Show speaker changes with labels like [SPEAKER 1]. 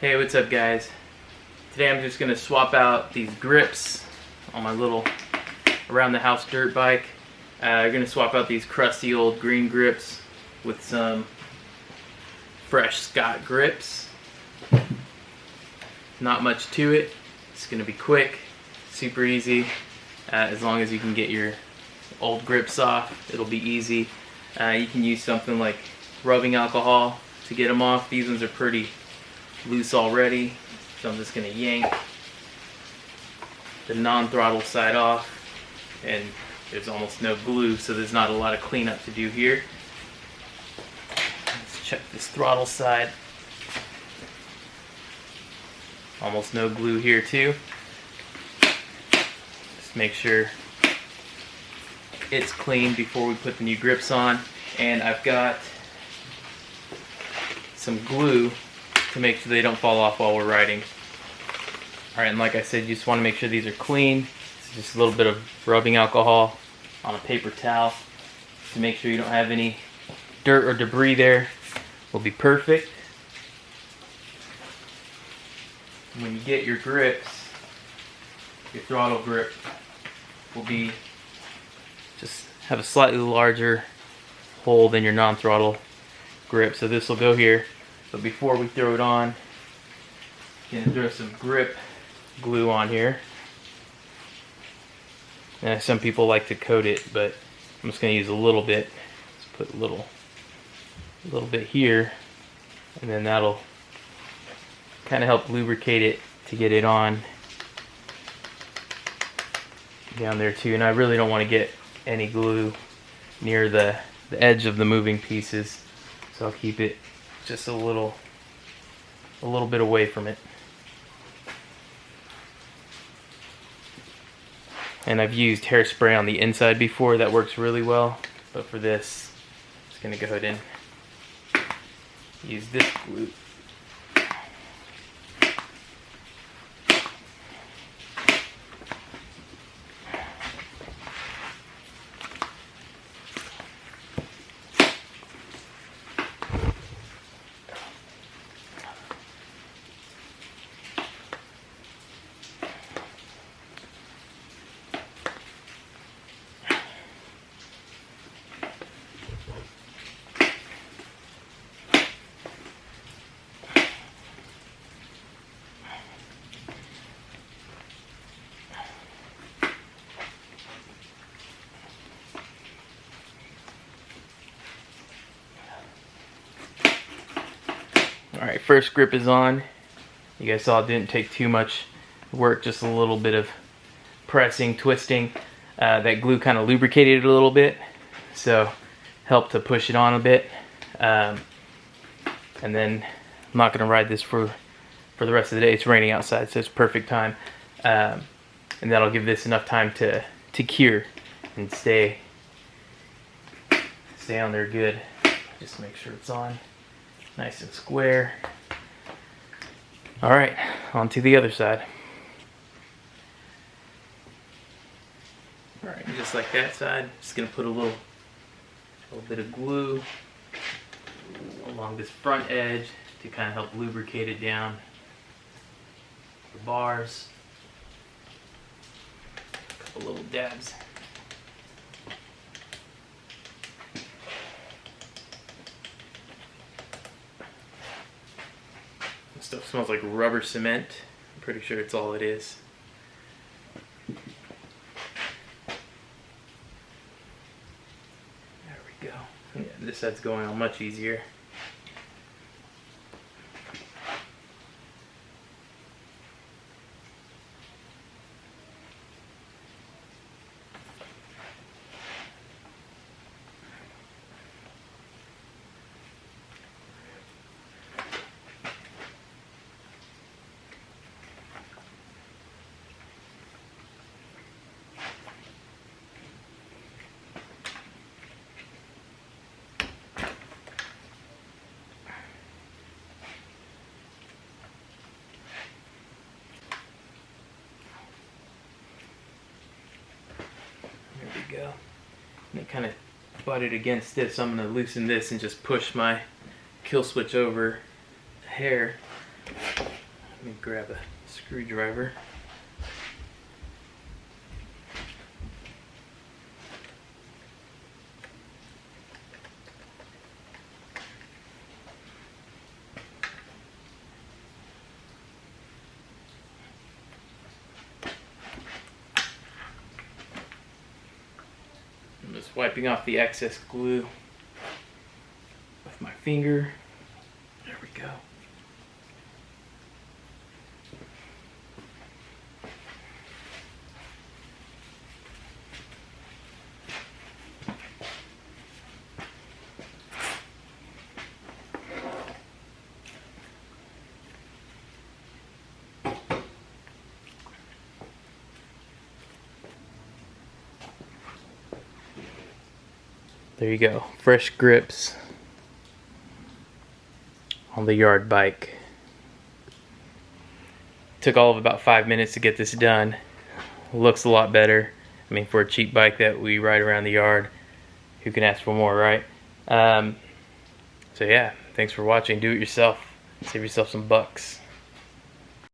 [SPEAKER 1] Hey, what's up guys? Today I'm just going to swap out these grips on my little around the house dirt bike. I'm going to swap out these crusty old green grips with some fresh Scott grips. Not much to it. It's going to be quick, super easy. As long as you can get your old grips off, it'll be easy. You can use something like rubbing alcohol to get them off. These ones are pretty loose already, so I'm just going to yank the non-throttle side off, and there's almost no glue, so there's not a lot of cleanup to do here. Let's check this throttle side. Almost no glue here too. Just make sure it's clean before we put the new grips on. And I've got some glue to make sure they don't fall off while we're riding. Alright, and like I said, you just want to make sure these are clean. It's just a little bit of rubbing alcohol on a paper towel to make sure you don't have any dirt or debris there. Will be perfect. When you get your grips, your throttle grip will be just have a slightly larger hole than your non-throttle grip. So this will go here. But before we throw it on, you can throw some grip glue on here. And some people like to coat it, but I'm just going to use a little bit. Just put a little bit here, and then that'll kind of help lubricate it to get it on down there too. And I really don't want to get any glue near the edge of the moving pieces, so I'll keep it just a little bit away from it. And I've used hairspray on the inside before. That works really well, but for this, I'm just going to go ahead and use this glue. Alright, first grip is on. You guys saw it didn't take too much work, just a little bit of pressing, twisting. That glue kind of lubricated it a little bit, so helped to push it on a bit. And then I'm not going to ride this for the rest of the day. It's raining outside, so it's perfect time. And that'll give this enough time to cure and stay on there good. Just make sure it's on nice and square. Alright, on to the other side. Alright, just like that side, just going to put a little bit of glue along this front edge to kind of help lubricate it down the bars. A couple little dabs. Stuff smells like rubber cement. I'm pretty sure it's all it is. There we go. Yeah, this side's going on much easier. Go. And it kind of butted against this, so I'm going to loosen this and just push my kill switch over the hair. Let me grab a screwdriver. I'm just wiping off the excess glue with my finger. There we go. There you go, fresh grips on the yard bike. Took all of about 5 minutes to get this done. Looks a lot better. I mean, for a cheap bike that we ride around the yard, who can ask for more, right? So yeah, thanks for watching. Do it yourself. Save yourself some bucks.